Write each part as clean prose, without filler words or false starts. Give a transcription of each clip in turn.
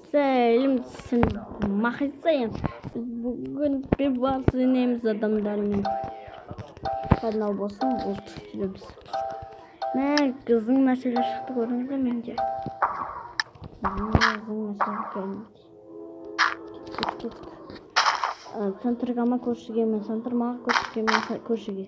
Сәлем, сен мақайсайын. Бүгін пивас ойнаймыз адамдармен. Канал болсын, болды жүреміз. Мә, қыздың мәселе шықты көріңіздер менде. Қыздың мәселе келмейді. Кеттік. Центргама көршіге, мен центрмаға көршіге, мен көршіге.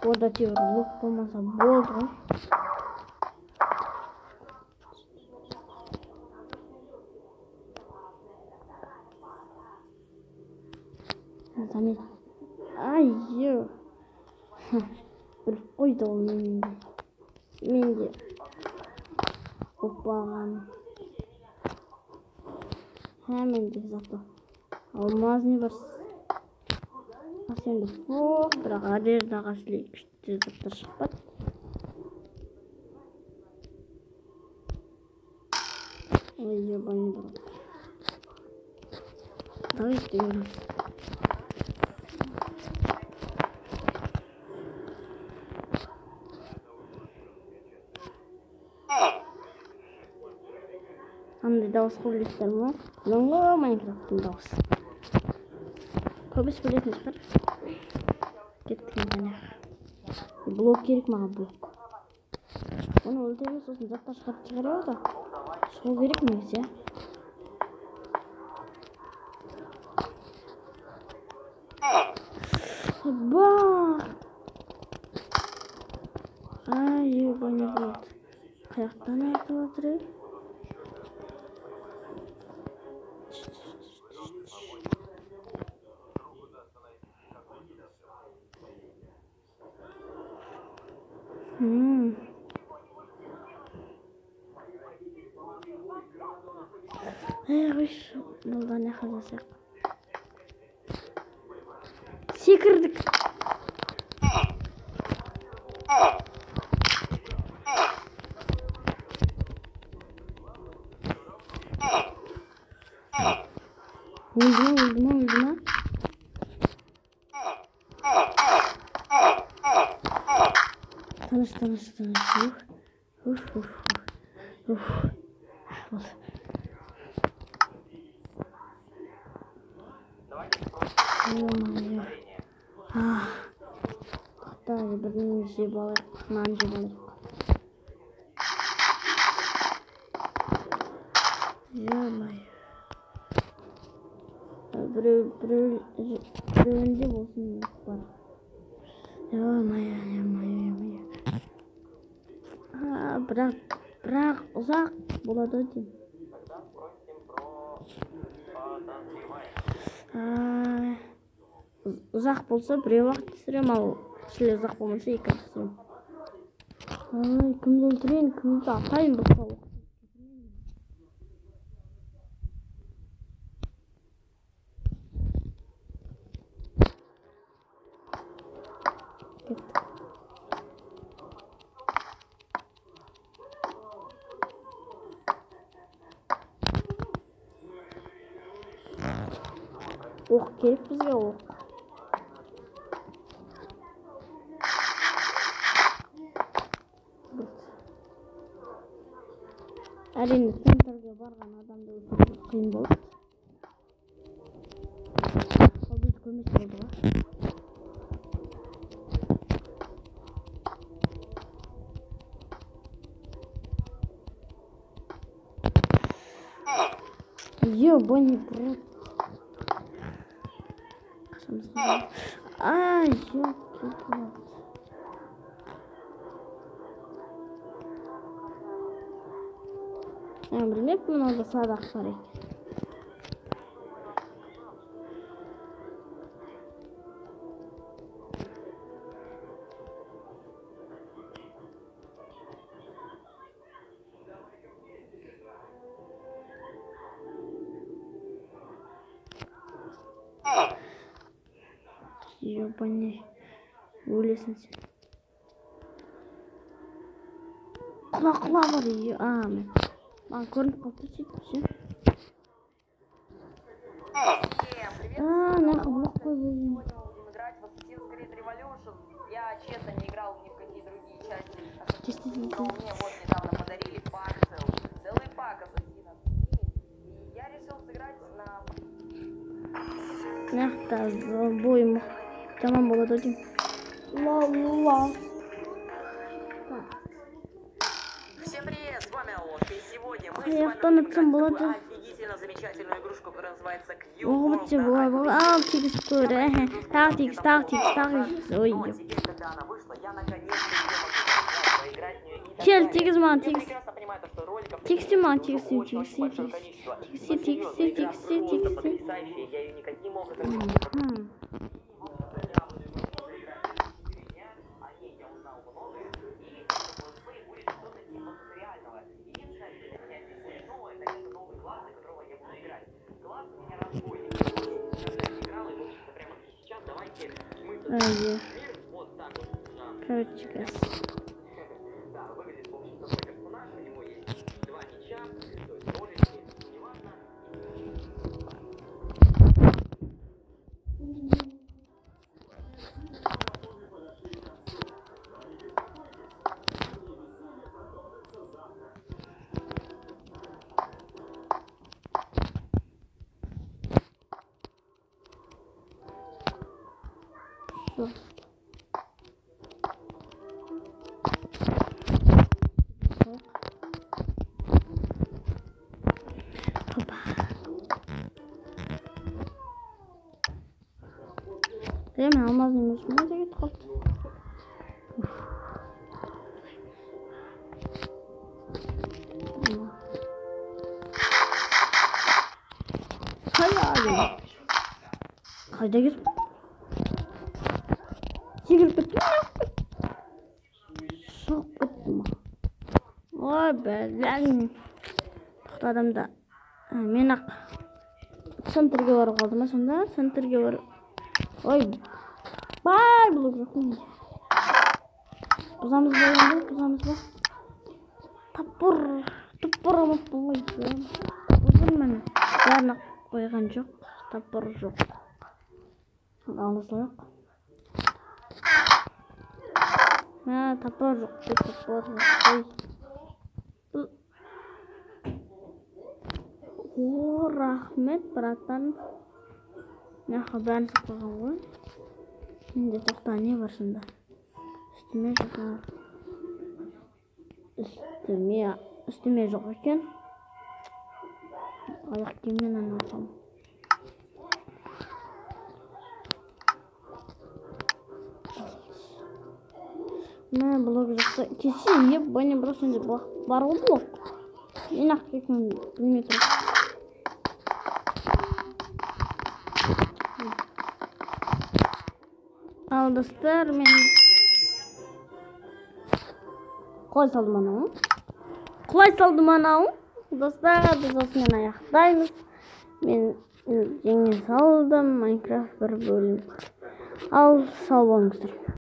Orada diyorum, luk olmasa boldu. Tamam. Ay yo. Bir koydu onu. Mende. Hoppa. Hemen de zaten. Olmaz ne var? Aslında bu бірақ арердағы шлей күшті заттар шықпады. Ой, ебаный брат. Давай сделаем. Андай дауыс қойлыстар ма? Лонго Майнкрафттың дауысы. Көбісі білетін шығар. Кеттік мені. Блок керек маған, блок. Оны өлтірген сосын заттар шығарып да. Шығу керек негізі, ба! Ай, ебаный брат. Қаяқтан айтып отыр? Қойшы, бұлда не қаласақ. Секірдік. Өлді ма? Таныш. Қытай бірден жеп алайық, нан жеп алайық. Жамай. Біреуінде болсын бар. Жамай. Бірақ ұзақ болады дейм. Ұзақ болса біреу уақыт түсірем, ал шіле ұзақ болмаса екі түсірем. Кімді өлтірейін, кімді атайын болса уақыт. Оқ керек бізге, оқ. Әрине центрге барған адамды өлтіру қиын болды. Ол біз көмек болды ға. Ебаный брат. Ай, ёлки брат. Білмеп мұнда садақ бар екен. Ебаный. Өлесің сен. Құла бар. Мен. Маған көрініп қалды сөйтіп. Нахуй блок қойып. слушал. Я, честно, не играл ни в какие другие части. Но мне вот недавно подарили пак целый пак Ассасинов. И я решил сыграть на... Будем. Tamam болады hocam. Ла. Всем привет, с вами Алош, и сегодня мы с Аяқтан вами өтсем будем играть в болады. такую офигительно замечательную игрушку, которая называется Q Оғытшы болады. Ал, тегіс көрі. Тағыз. Ой. Но теперь, когда она вышла, я наконец-то ее могу поиграть в нее и так Чел, далее. тегіз маған, Я тегіз. прекрасно понимаю, то, что роликов... Тегісі маған, уже очень большое количество. Но серьезно, игра просто потрясающая, я ее никаким образом не могу. Короче, газ. Да, выглядит, в общем, такой персонаж, у него есть два меча, то есть ножички, неважно. Все. Мен алмаз емеспін ба деген қалды. Қайда кетіп? Секіріп кетті ме? Шығып кетті ма? Ой, бәләң. Тоқтадым да. Мен ақ центрге барып қалды ма сонда? Центрге барып. Ой. Бай, блок жоқ мен. Бұзамыз ба енді? Бұзамыз ба? Таппыр ұмытпын ғой. Бұзым мен. Бәрін қойған жоқ. Таппыр жоқ. Алысайық. Таппыр жоқ. Таппыр жоқ. О, рахмет, братан. Бәрін сақтаған ғой. Менде тоқта не бар сонда? Үстіме жоқ екен. Аяқ киіммен анасам. Мә блок жақта. Кесейін еп, бәне бұрыс өнде бар ғой блок. Мен ақ кекін білмей тұрып. Ал достар, мен құлай салдым анау. Достар, біз осымен аяқтаймыз. Мен жеңе салдым. Майнкрафт бір бөлім. Ал сау болыңыздар.